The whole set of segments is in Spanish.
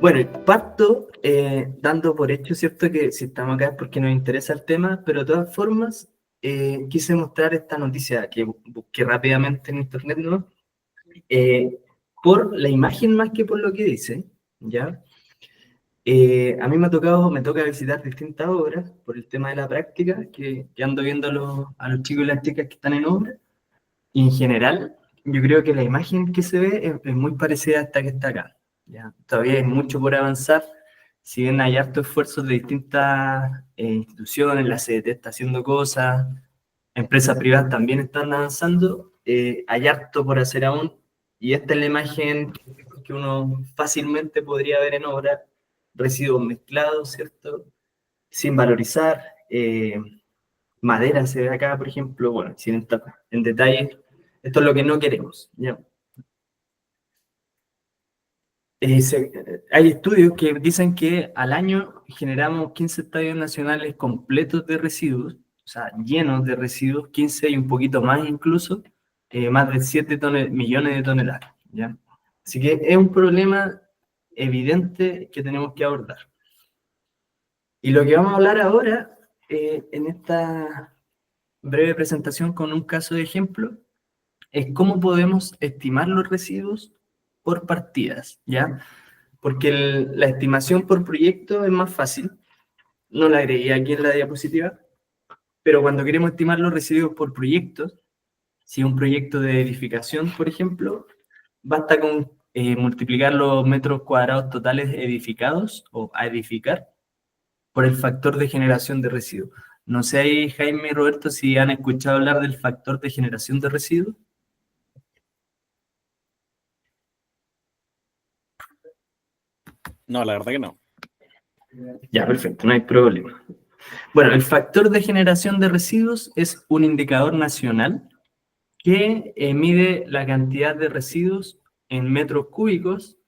Bueno, parto dando por hecho, ¿cierto? Que si estamos acá es porque nos interesa el tema, pero de todas formas quise mostrar esta noticia que busqué rápidamente en internet, ¿no? Por la imagen más que por lo que dice, ¿ya? A mí me toca visitar distintas obras por el tema de la práctica, que ando viendo a los chicos y las chicas que están en obra, y en general, yo creo que la imagen que se ve es muy parecida a esta que está acá. ¿Ya? Todavía hay mucho por avanzar. Si bien hay harto esfuerzos de distintas instituciones, la CDT está haciendo cosas, empresas privadas también están avanzando, hay harto por hacer aún. Y esta es la imagen que uno fácilmente podría ver en obra, residuos mezclados, ¿cierto? Sin valorizar. Madera se ve acá, por ejemplo, bueno, sin entrar en detalle, esto es lo que no queremos, ¿ya? Hay estudios que dicen que al año generamos 15 estadios nacionales completos de residuos, o sea, llenos de residuos, 15 y un poquito más incluso, más de 7 millones de toneladas, ¿ya? Así que es un problema evidente que tenemos que abordar. Y lo que vamos a hablar ahora, en esta breve presentación con un caso de ejemplo, es cómo podemos estimar los residuos por partidas, ¿ya? Porque la estimación por proyecto es más fácil, no la agregué aquí en la diapositiva, pero cuando queremos estimar los residuos por proyectos, si un proyecto de edificación, por ejemplo, basta con multiplicar los metros cuadrados totales edificados o a edificar por el factor de generación de residuos. No sé ahí, Jaime y Roberto, si han escuchado hablar del factor de generación de residuos. No, la verdad que no. Ya, perfecto, no hay problema. Bueno, el factor de generación de residuos es un indicador nacional que mide la cantidad de residuos en metros cúbicos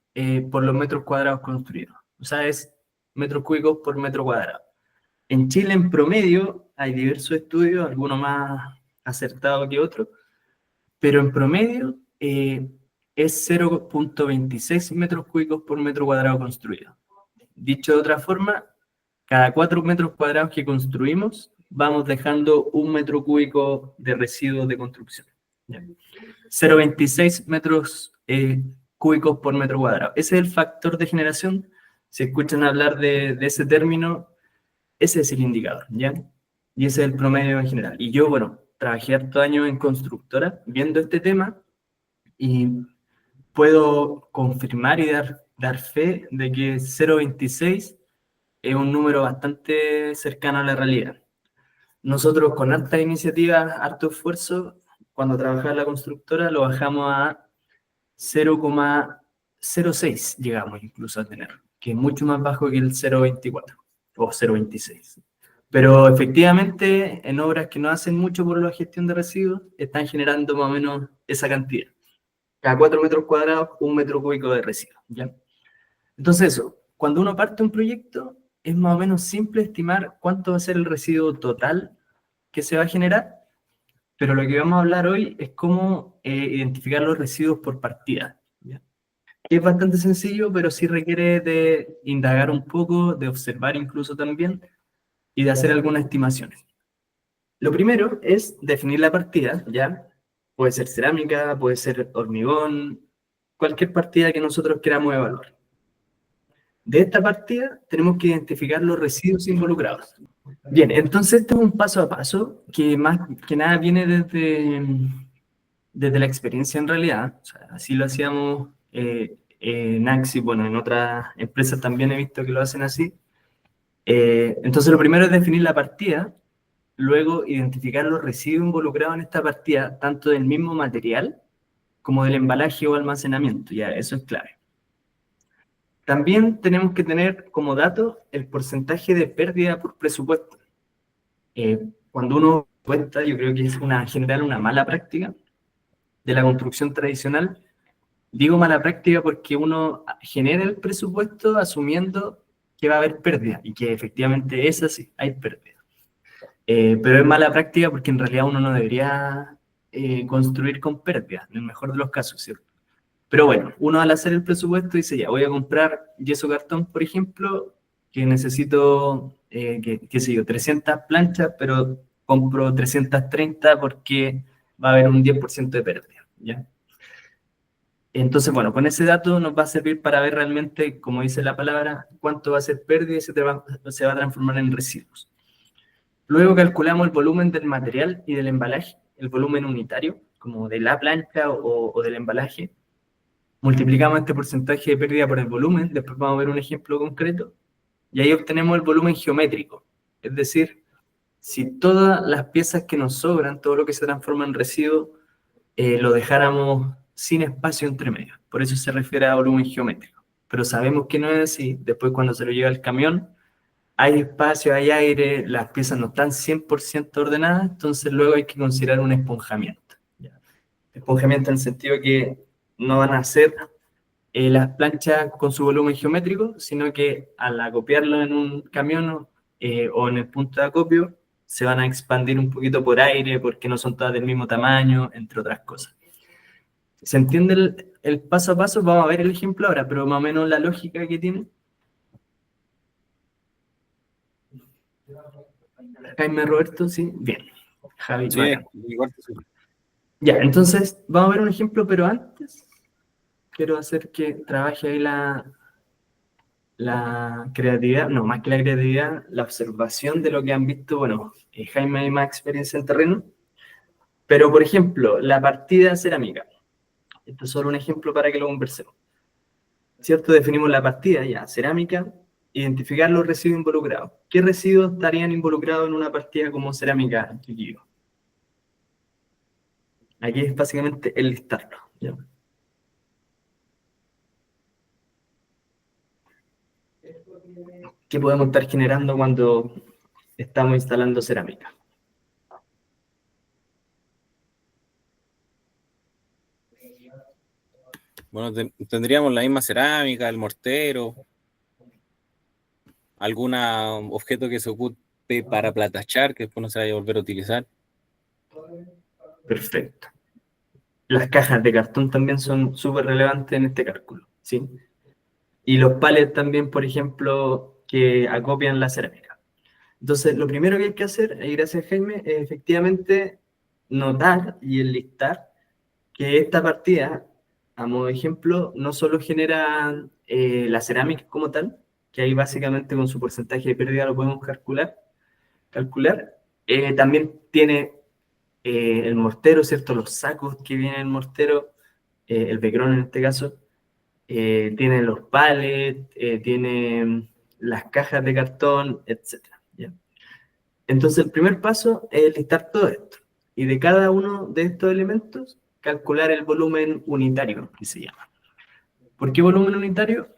por los metros cuadrados construidos. O sea, es metros cúbicos por metro cuadrado. En Chile, en promedio, hay diversos estudios, algunos más acertados que otros, pero en promedio es 0,26 metros cúbicos por metro cuadrado construido. Dicho de otra forma, cada 4 metros cuadrados que construimos, vamos dejando 1 metro cúbico de residuos de construcción. 0,26 metros cúbicos por metro cuadrado. Ese es el factor de generación. Si escuchan hablar de ese término, ese es el indicador, ¿ya? Y ese es el promedio en general. Y yo, bueno, trabajé harto años en constructora viendo este tema y puedo confirmar y dar fe de que 0,26 es un número bastante cercano a la realidad. Nosotros con harta iniciativa, harto esfuerzo, cuando trabajaba en la constructora lo bajamos a 0,06, llegamos incluso a tener, que es mucho más bajo que el 0,24 o 0,26. Pero efectivamente, en obras que no hacen mucho por la gestión de residuos, están generando más o menos esa cantidad. Cada 4 metros cuadrados, 1 metro cúbico de residuos, ¿ya? Entonces eso, cuando uno parte un proyecto, es más o menos simple estimar cuánto va a ser el residuo total que se va a generar, pero lo que vamos a hablar hoy es cómo identificar los residuos por partida, ¿ya? Es bastante sencillo, pero sí requiere de indagar un poco, de observar incluso también y de hacer algunas estimaciones. Lo primero es definir la partida, ¿ya? Puede ser cerámica, puede ser hormigón, cualquier partida que nosotros queramos evaluar. De esta partida tenemos que identificar los residuos involucrados. Bien, entonces este es un paso a paso que más que nada viene desde la experiencia en realidad. O sea, así lo hacíamos en Axi, bueno, en otras empresas también he visto que lo hacen así. Entonces lo primero es definir la partida, luego identificar los residuos involucrados en esta partida, tanto del mismo material como del embalaje o almacenamiento, ya, eso es clave. También tenemos que tener como dato el porcentaje de pérdida por presupuesto. Cuando uno cuenta, yo creo que es en general una mala práctica de la construcción tradicional. Digo mala práctica porque uno genera el presupuesto asumiendo que va a haber pérdida y que efectivamente es así, hay pérdida. Pero es mala práctica porque en realidad uno no debería construir con pérdida, en el mejor de los casos, ¿cierto? Pero bueno, uno al hacer el presupuesto dice, ya, voy a comprar yeso cartón, por ejemplo, que necesito, qué sé yo, 300 planchas, pero compro 330 porque va a haber un 10% de pérdida, ¿ya? Entonces, bueno, con ese dato nos va a servir para ver realmente, como dice la palabra, cuánto va a ser pérdida y se va a transformar en residuos. Luego calculamos el volumen del material y del embalaje, el volumen unitario, como de la plancha o del embalaje. Multiplicamos este porcentaje de pérdida por el volumen, después vamos a ver un ejemplo concreto, y ahí obtenemos el volumen geométrico. Es decir, si todas las piezas que nos sobran, todo lo que se transforma en residuo, lo dejáramos sin espacio entre medio. Por eso se refiere a volumen geométrico. Pero sabemos que no es así. Después cuando se lo lleva el camión, hay espacio, hay aire, las piezas no están 100% ordenadas, entonces luego hay que considerar un esponjamiento. ¿Ya? Esponjamiento en el sentido que no van a ser las planchas con su volumen geométrico, sino que al acopiarlo en un camión o en el punto de acopio, se van a expandir un poquito por aire porque no son todas del mismo tamaño, entre otras cosas. ¿Se entiende el paso a paso? Vamos a ver el ejemplo ahora, pero más o menos la lógica que tiene. Jaime Roberto, sí, bien. Javi, Sí, bacán. igual que sí. Ya, entonces vamos a ver un ejemplo, pero antes quiero hacer que trabaje ahí la creatividad, no, más que la creatividad, la observación de lo que han visto. Bueno, Jaime hay más experiencia en terreno, pero por ejemplo, la partida cerámica. Esto es solo un ejemplo para que lo conversemos. ¿Cierto? Definimos la partida ya, cerámica, identificar los residuos involucrados. ¿Qué residuos estarían involucrados en una partida como cerámica? Aquí es básicamente el listarlo. ¿Ya? ¿Qué podemos estar generando cuando estamos instalando cerámica? Bueno, tendríamos la misma cerámica, el mortero, algún objeto que se ocupe para platachar, que después no se vaya a volver a utilizar. Perfecto. Las cajas de cartón también son súper relevantes en este cálculo, ¿sí? Y los palets también, por ejemplo, que acopian la cerámica. Entonces, lo primero que hay que hacer, y gracias Jaime, es efectivamente notar y enlistar que esta partida, a modo de ejemplo, no solo genera la cerámica como tal, que ahí básicamente con su porcentaje de pérdida lo podemos calcular, también tiene el mortero, ¿cierto? Los sacos que vienen en el mortero, el becrón en este caso, tiene los palets, tiene las cajas de cartón, etcétera, ¿ya? Entonces, el primer paso es listar todo esto. Y de cada uno de estos elementos, calcular el volumen unitario, que se llama. ¿Por qué volumen unitario?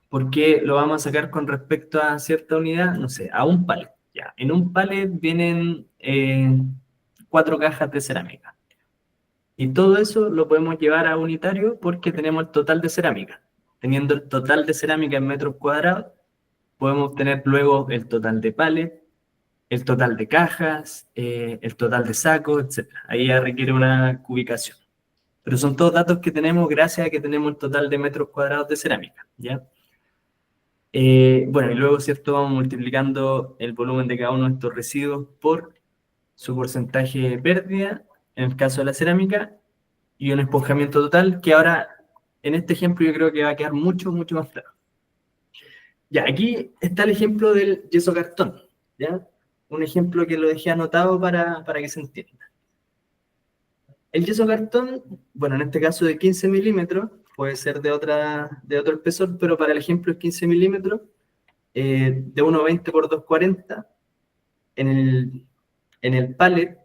Porque lo vamos a sacar con respecto a cierta unidad, no sé, a un palet. Ya. En un palet vienen 4 cajas de cerámica. Y todo eso lo podemos llevar a unitario porque tenemos el total de cerámica. Teniendo el total de cerámica en metros cuadrados, podemos obtener luego el total de palet, el total de cajas, el total de sacos, etcétera. Ahí ya requiere una cubicación. Pero son todos datos que tenemos gracias a que tenemos el total de metros cuadrados de cerámica, ¿ya? Bueno, y luego, ¿cierto? Vamos multiplicando el volumen de cada uno de estos residuos por su porcentaje de pérdida, en el caso de la cerámica, y un esponjamiento total, que ahora, en este ejemplo, yo creo que va a quedar mucho, mucho más claro. Ya, aquí está el ejemplo del yeso cartón, ¿ya? Un ejemplo que lo dejé anotado para que se entienda. El yeso cartón, bueno, en este caso de 15 milímetros, puede ser de otro espesor, pero para el ejemplo es 15 milímetros, de 1,20 por 2,40, en el pallet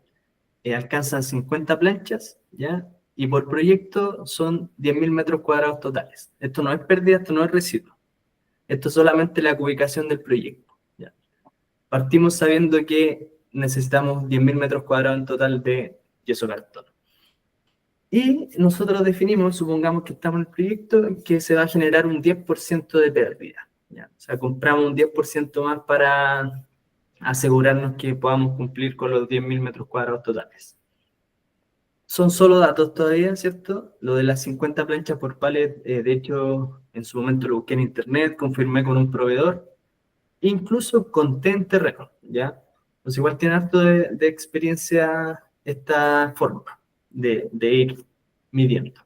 alcanzan 50 planchas, ¿ya? Y por proyecto son 10.000 metros cuadrados totales. Esto no es pérdida, esto no es residuo. Esto es solamente la ubicación del proyecto, ¿ya? Partimos sabiendo que necesitamos 10.000 metros cuadrados en total de yeso cartón. Y nosotros definimos, supongamos que estamos en el proyecto, que se va a generar un 10% de pérdida, ¿ya? O sea, compramos un 10% más para asegurarnos que podamos cumplir con los 10.000 metros cuadrados totales. son solo datos todavía, ¿cierto? Lo de las 50 planchas por pallet, de hecho, en su momento lo busqué en internet, confirmé con un proveedor, incluso conté en terreno, ¿ya? Pues igual tiene harto de experiencia esta forma de ir midiendo.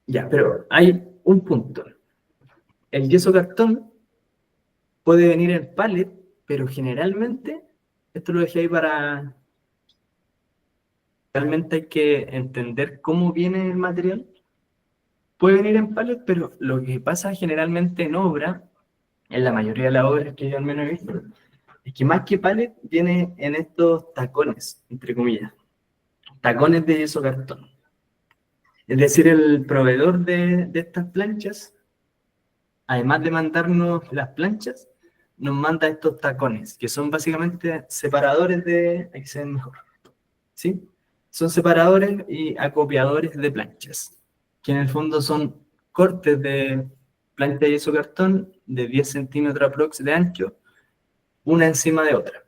Ya, pero hay un punto. El yeso cartón puede venir en pallet, pero generalmente, esto lo dejé ahí para... Realmente hay que entender cómo viene el material. Puede venir en pallet, pero lo que pasa generalmente en obra, en la mayoría de las obras que yo al menos he visto, es que más que pallet viene en estos tacones, entre comillas, tacones de yeso cartón. Es decir, el proveedor de estas planchas, además de mandarnos las planchas, nos manda estos tacones, que son básicamente separadores de... Aquí se ven mejor, ¿sí? Son separadores y acopiadores de planchas, que en el fondo son cortes de plancha de yeso cartón de 10 centímetros aprox de ancho, una encima de otra.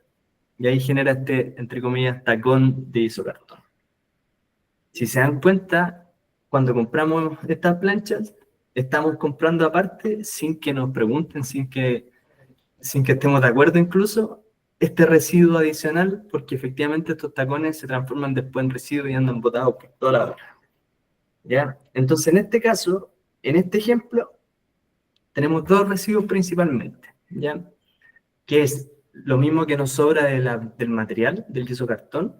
Y ahí genera este, entre comillas, tacón de yeso cartón. Si se dan cuenta, cuando compramos estas planchas, estamos comprando aparte sin que nos pregunten, sin que estemos de acuerdo incluso, este residuo adicional, porque efectivamente estos tacones se transforman después en residuos y andan botados por toda la obra. ¿Ya? Entonces, en este caso, en este ejemplo, tenemos dos residuos principalmente, ¿ya? Que es lo mismo que nos sobra del material, del yeso cartón,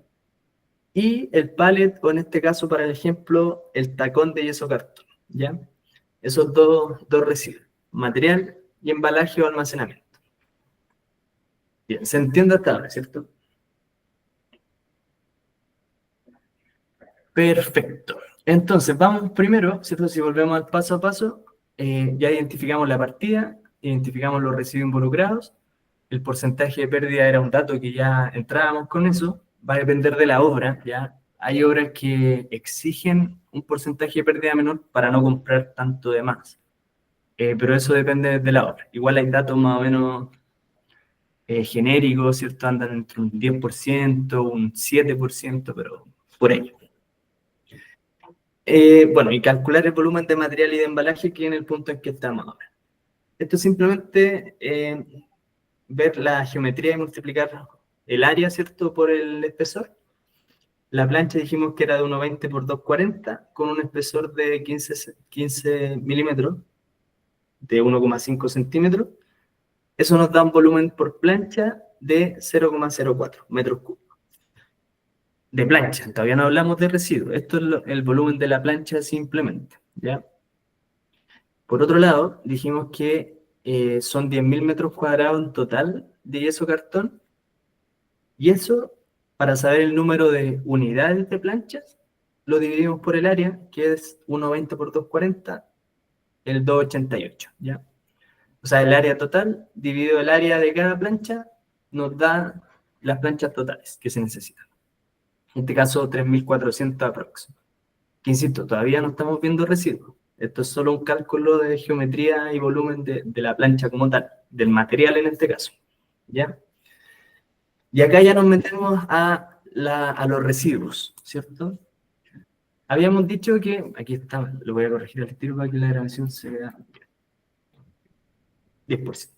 y el pallet, o en este caso, para el ejemplo, el tacón de yeso cartón, ¿ya? Esos dos residuos, material y embalaje o almacenamiento. Bien, se entiende hasta ahora, ¿cierto? Perfecto. Entonces, vamos primero, ¿cierto? Si volvemos al paso a paso, ya identificamos la partida, identificamos los residuos involucrados, el porcentaje de pérdida era un dato que ya entrábamos con eso, va a depender de la obra, ¿ya? Hay obras que exigen un porcentaje de pérdida menor para no comprar tanto de más, pero eso depende de la obra. Igual hay datos más o menos genéricos, ¿cierto? Andan entre un 10%, un 7%, pero por ahí. Bueno, y calcular el volumen de material y de embalaje, que en el punto en que estamos ahora. Esto es simplemente ver la geometría y multiplicar el área, ¿cierto?, por el espesor. La plancha dijimos que era de 1,20 por 2,40, con un espesor de 15 milímetros, de 1,5 centímetros. Eso nos da un volumen por plancha de 0,04 metros cúbicos. De plancha, todavía no hablamos de residuos. Esto es el volumen de la plancha simplemente, ¿ya? Por otro lado, dijimos que son 10.000 metros cuadrados en total de yeso cartón, y eso, para saber el número de unidades de planchas, lo dividimos por el área, que es 1,20 por 2,40, el 2,88, ¿ya? O sea, el área total dividido el área de cada plancha nos da las planchas totales que se necesitan. En este caso, 3.400 aprox. Que insisto, todavía no estamos viendo residuos. Esto es solo un cálculo de geometría y volumen de la plancha como tal, del material en este caso, ¿ya? Y acá ya nos metemos a los residuos, ¿cierto? Habíamos dicho que, aquí está, lo voy a corregir al tiro para que la grabación se vea 10%.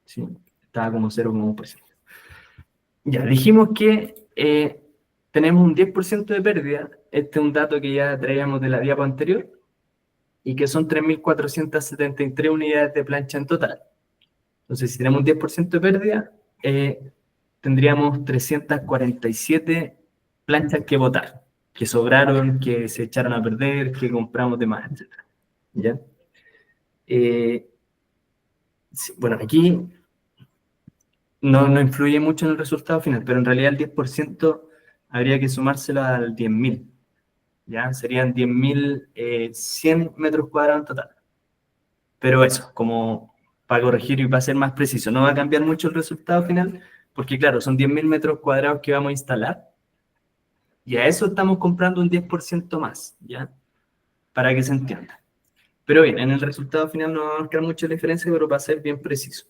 ¿Sí? Estaba como 0,1%. Ya, dijimos que tenemos un 10% de pérdida. Este es un dato que ya traíamos de la diapo anterior, y que son 3.473 unidades de plancha en total. Entonces, si tenemos un 10% de pérdida, tendríamos 347 planchas que botar, que sobraron, que se echaron a perder, que compramos de más, etc. ¿Ya? Bueno, aquí no influye mucho en el resultado final, pero en realidad el 10% habría que sumárselo al 10.000. ¿Ya? Serían 10.100 metros cuadrados en total. Pero eso, como para corregir y para ser más preciso, no va a cambiar mucho el resultado final, porque claro, son 10.000 metros cuadrados que vamos a instalar, y a eso estamos comprando un 10% más, ¿ya? Para que se entienda. Pero bien, en el resultado final no va a marcar mucho la diferencia, pero para ser bien preciso.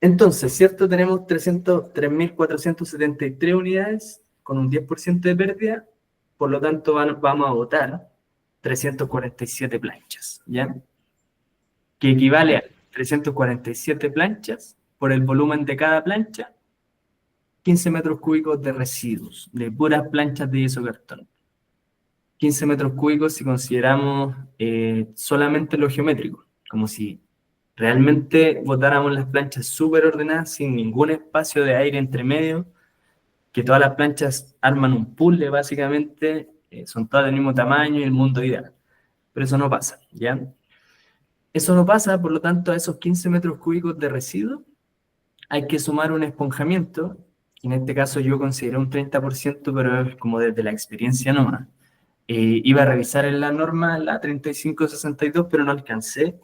Entonces, ¿cierto? Tenemos 3.473 unidades con un 10% de pérdida, por lo tanto vamos a botar 347 planchas, ¿ya? Que equivale a 347 planchas por el volumen de cada plancha, 15 metros cúbicos de residuos, de puras planchas de yeso cartón. 15 metros cúbicos si consideramos solamente lo geométrico, como si realmente botáramos las planchas súper ordenadas, sin ningún espacio de aire entre medio, que todas las planchas arman un puzzle básicamente, son todas del mismo tamaño y el mundo ideal. Pero eso no pasa, ¿ya? Eso no pasa, por lo tanto, a esos 15 metros cúbicos de residuo hay que sumar un esponjamiento, y en este caso yo consideré un 30%, pero es como desde la experiencia nomás. Iba a revisar en la norma la 3562, pero no alcancé.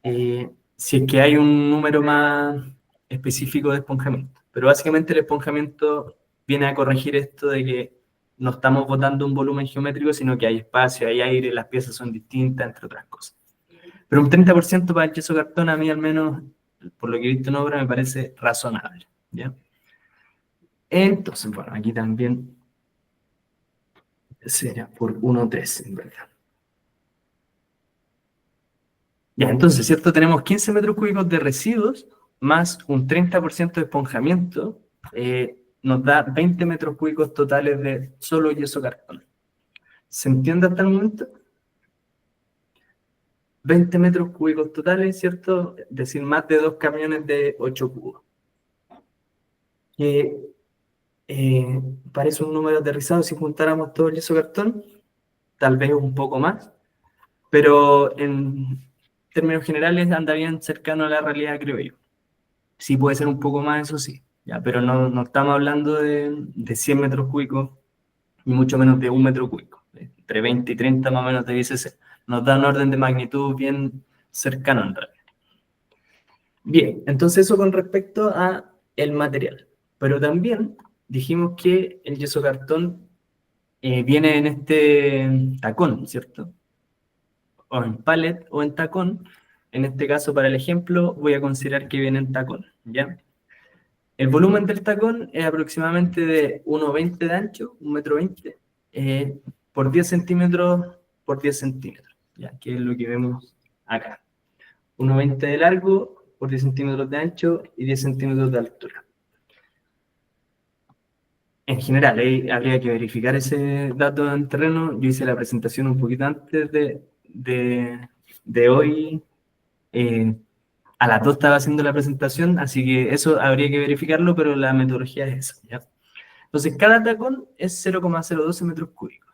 Si es que hay un número más específico de esponjamiento. Pero básicamente el esponjamiento viene a corregir esto de que no estamos botando un volumen geométrico, sino que hay espacio, hay aire, las piezas son distintas, entre otras cosas. Pero un 30% para el yeso cartón, a mí al menos, por lo que he visto en obra, me parece razonable, ¿ya? Entonces, bueno, aquí también sería por 1,3 en verdad. Ya, entonces, ¿cierto? Tenemos 15 metros cúbicos de residuos más un 30% de esponjamiento, nos da 20 metros cúbicos totales de solo yeso cartón. ¿Se entiende hasta el momento? 20 metros cúbicos totales, ¿cierto? Es decir, más de 2 camiones de 8 cubos. Parece un número aterrizado si juntáramos todo el yeso cartón, tal vez un poco más, pero en términos generales anda bien cercano a la realidad, creo yo. Sí puede ser un poco más, eso sí, ya, pero no estamos hablando de 100 metros cúbicos, ni mucho menos de 1 metro cúbico. Entre 20 y 30 más o menos debiese ser. Nos da un orden de magnitud bien cercano en realidad. Bien, entonces eso con respecto a el material. Pero también dijimos que el yeso cartón viene en este tacón, ¿cierto? O en pallet o en tacón. En este caso, para el ejemplo, voy a considerar que viene en tacón, ¿ya? El volumen del tacón es aproximadamente de 1,20 de ancho, 1,20 m, por 10 centímetros por 10 centímetros, ¿ya? Que es lo que vemos acá. 1,20 de largo por 10 centímetros de ancho y 10 centímetros de altura. En general, habría que verificar ese dato en terreno. Yo hice la presentación un poquito antes de hoy. A las 2 estaba haciendo la presentación, así que eso habría que verificarlo, pero la metodología es esa, ¿ya? Entonces, cada tacón es 0,012 metros cúbicos,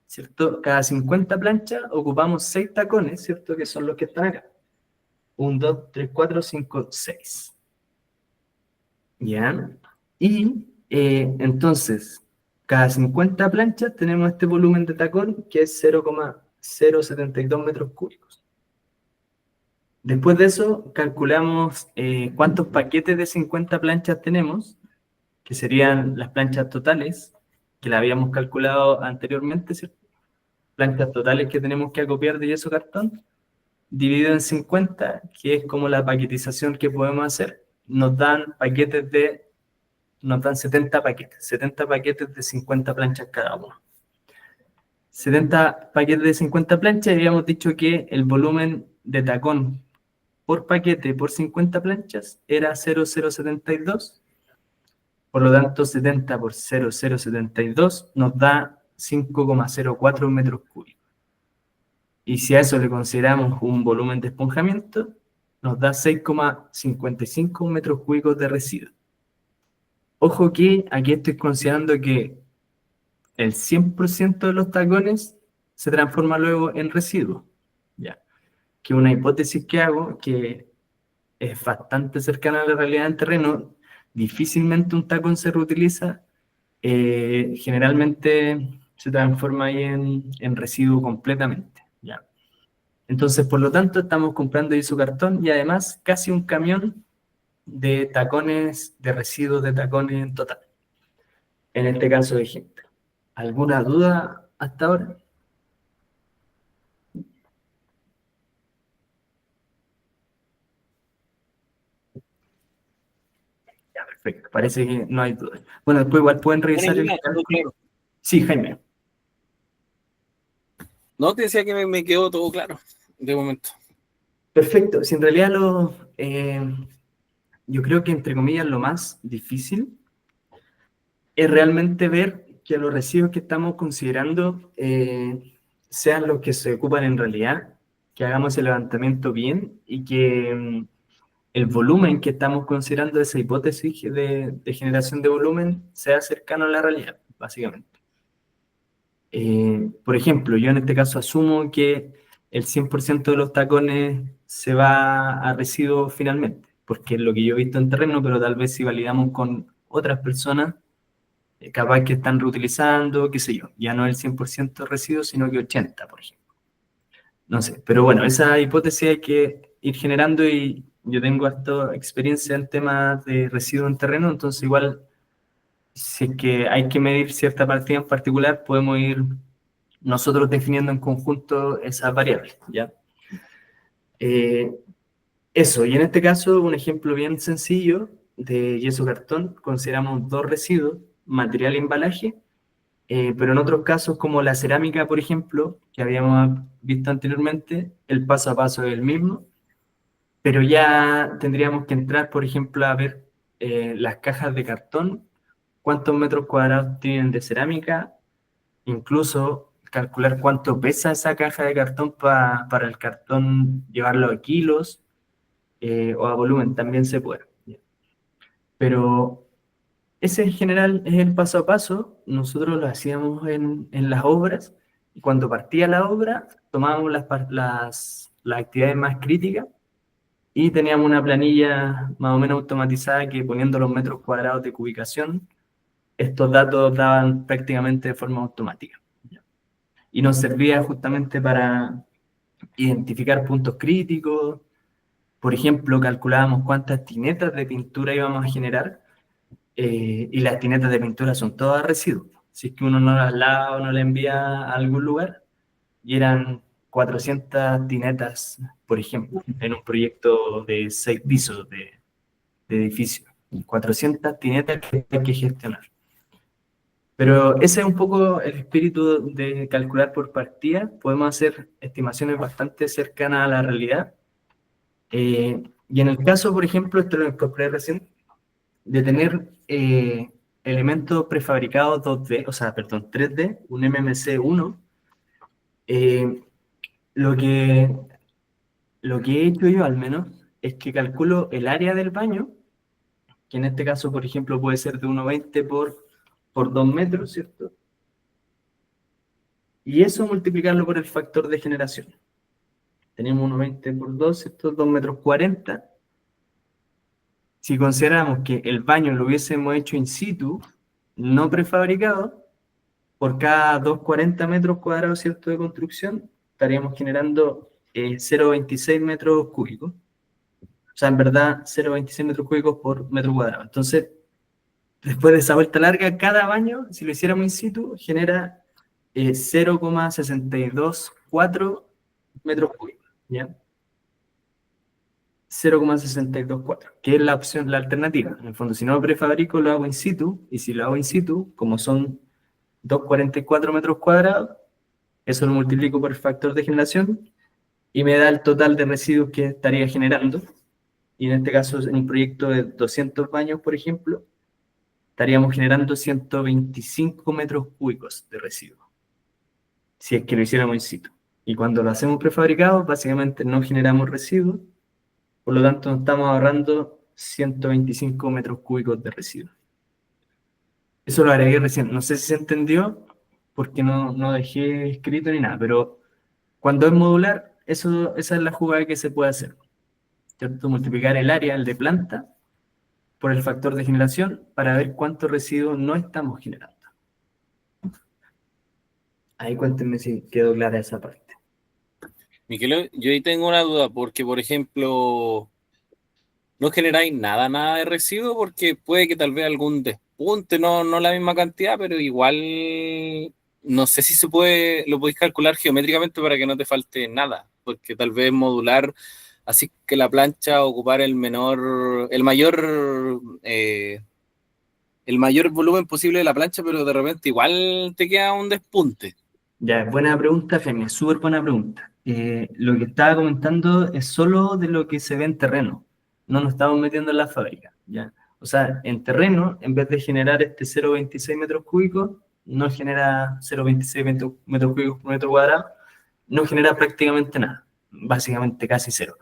¿cierto? Cada 50 planchas ocupamos 6 tacones, ¿cierto? Que son los que están acá. 1, 2, 3, 4, 5, 6. ¿Ya? Y entonces, cada 50 planchas tenemos este volumen de tacón que es 0,072 metros cúbicos. Después de eso, calculamos cuántos paquetes de 50 planchas tenemos, que serían las planchas totales, que la habíamos calculado anteriormente, ¿cierto? Planchas totales que tenemos que acopiar de yeso cartón, dividido en 50, que es como la paquetización que podemos hacer, nos dan 70 paquetes de 50 planchas cada uno. 70 paquetes de 50 planchas, y habíamos dicho que el volumen de tacón por paquete por 50 planchas era 0,072. Por lo tanto, 70 por 0,072 nos da 5,04 metros cúbicos. Y si a eso le consideramos un volumen de esponjamiento, nos da 6,55 metros cúbicos de residuo. Ojo que aquí estoy considerando que el 100% de los tacones se transforma luego en residuo, ¿ya? Que una hipótesis que hago, que es bastante cercana a la realidad del terreno. Difícilmente un tacón se reutiliza, generalmente se transforma ahí en residuo completamente, ¿ya? Entonces, por lo tanto, estamos comprando isocartón y además casi un camión de tacones, de residuos de tacones en total. En este caso de ejemplo. ¿Alguna duda hasta ahora? Perfecto, parece que no hay duda. Bueno, después igual pueden revisar Bueno, el ya, todo cálculo. claro. Sí, Jaime. No, te decía que me quedó todo claro de momento. Perfecto. Si en realidad yo creo que entre comillas lo más difícil es realmente ver que los residuos que estamos considerando sean los que se ocupan en realidad, que hagamos el levantamiento bien y que el volumen que estamos considerando, esa hipótesis de generación de volumen, sea cercano a la realidad, básicamente. Por ejemplo, yo en este caso asumo que el 100% de los tacones se va a residuos finalmente, porque es lo que yo he visto en terreno, pero tal vez si validamos con otras personas, capaz que están reutilizando, qué sé yo, ya no el 100% residuos, sino que 80%, por ejemplo. No sé, pero bueno, esa hipótesis hay que ir generando y yo tengo harta experiencia en temas de residuos en terreno, entonces igual si es que hay que medir cierta partida en particular, podemos ir nosotros definiendo en conjunto esas variables, ¿ya? Eh, Eso, y en este caso, un ejemplo bien sencillo de yeso cartón, consideramos dos residuos, material e embalaje, pero en otros casos, como la cerámica, por ejemplo, que habíamos visto anteriormente, el paso a paso es el mismo, pero ya tendríamos que entrar, por ejemplo, a ver las cajas de cartón, cuántos metros cuadrados tienen de cerámica, incluso calcular cuánto pesa esa caja de cartón para el cartón llevarlo a kilos o a volumen, también se puede. Pero ese en general es el paso a paso. Nosotros lo hacíamos en las obras y cuando partía la obra tomábamos las actividades más críticas y teníamos una planilla más o menos automatizada que poniendo los metros cuadrados de cubicación, estos datos daban prácticamente de forma automática. Y nos servía justamente para identificar puntos críticos. Por ejemplo, calculábamos cuántas tinetas de pintura íbamos a generar y las tinetas de pintura son todas residuos. Si es que uno no las lava o no las envía a algún lugar, y eran 400 tinetas, por ejemplo, en un proyecto de 6 pisos de edificio. 400 tinetas que hay que gestionar. Pero ese es un poco el espíritu de calcular por partida. Podemos hacer estimaciones bastante cercanas a la realidad. Y en el caso, por ejemplo, esto lo incorporé recién, de tener elementos prefabricados 2D, o sea, perdón, 3D, un MMC1, eh, lo que, lo que he hecho yo al menos es que calculo el área del baño, que en este caso, por ejemplo, puede ser de 1,20 por 2 metros, ¿cierto? Y eso multiplicarlo por el factor de generación. Tenemos 1,20 por 2, estos 2 metros 40. Si consideramos que el baño lo hubiésemos hecho in situ, no prefabricado, por cada 240 metros cuadrados, ¿cierto?, de construcción, estaríamos generando 0,26 metros cúbicos. O sea, en verdad, 0,26 metros cúbicos por metro cuadrado. Entonces, después de esa vuelta larga, cada baño, si lo hiciéramos in situ, genera 0,624 metros cúbicos, ¿ya? 0,624, que es la opción, la alternativa. En el fondo, si no lo prefabrico, lo hago in situ, y si lo hago in situ, como son 244 metros cuadrados, eso lo multiplico por el factor de generación y me da el total de residuos que estaría generando. Y en este caso, en un proyecto de 200 baños, por ejemplo, estaríamos generando 125 metros cúbicos de residuos, si es que lo hiciéramos in situ. Y cuando lo hacemos prefabricado, básicamente no generamos residuos, por lo tanto, nos estamos ahorrando 125 metros cúbicos de residuos. Eso lo agregué recién. No sé si se entendió, porque no dejé escrito ni nada, pero cuando es modular, esa es la jugada que se puede hacer, ¿cierto? Multiplicar el área, el de planta, por el factor de generación para ver cuántos residuos no estamos generando. Ahí cuéntenme si quedó clara esa parte. Miquel, yo ahí tengo una duda, porque, por ejemplo, no generáis nada de residuo, porque puede que tal vez algún despunte, no la misma cantidad, pero igual no sé si lo podéis calcular geométricamente para que no te falte nada, porque tal vez modular, así que la plancha ocupar el mayor el mayor volumen posible de la plancha, pero de repente igual te queda un despunte. Ya, buena pregunta, Femi, súper buena pregunta. Lo que estaba comentando es solo de lo que se ve en terreno, no nos estamos metiendo en la fábrica, ¿ya? O sea, en terreno, en vez de generar este 0,26 metros cúbicos, no genera 0,26 metros cúbicos por metro cuadrado, no genera prácticamente nada, básicamente casi cero.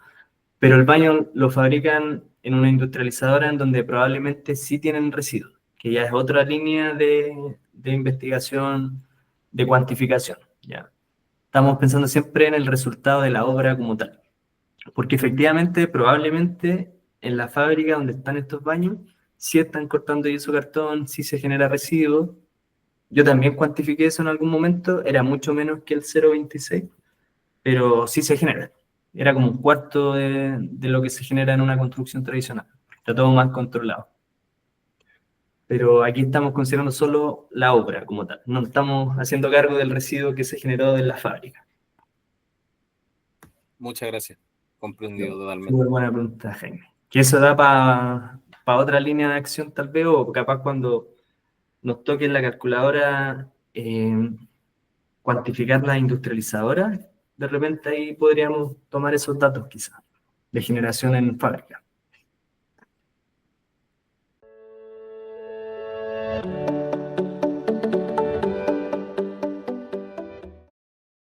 Pero el baño lo fabrican en una industrializadora en donde probablemente sí tienen residuos, que ya es otra línea de investigación, de cuantificación. ¿Ya? Estamos pensando siempre en el resultado de la obra como tal, porque efectivamente, probablemente en la fábrica donde están estos baños, sí están cortando yeso cartón, sí se genera residuo. Yo también cuantifiqué eso en algún momento, era mucho menos que el 0,26, pero sí se genera. Era como un cuarto de lo que se genera en una construcción tradicional. Está todo más controlado. Pero aquí estamos considerando solo la obra como tal. No estamos haciendo cargo del residuo que se generó en la fábrica. Muchas gracias. Comprendido totalmente. Súper buena pregunta, Jaime. Que eso da para otra línea de acción tal vez, o capaz cuando nos toque en la calculadora cuantificar las industrializadoras, de repente ahí podríamos tomar esos datos quizás, de generación en fábrica.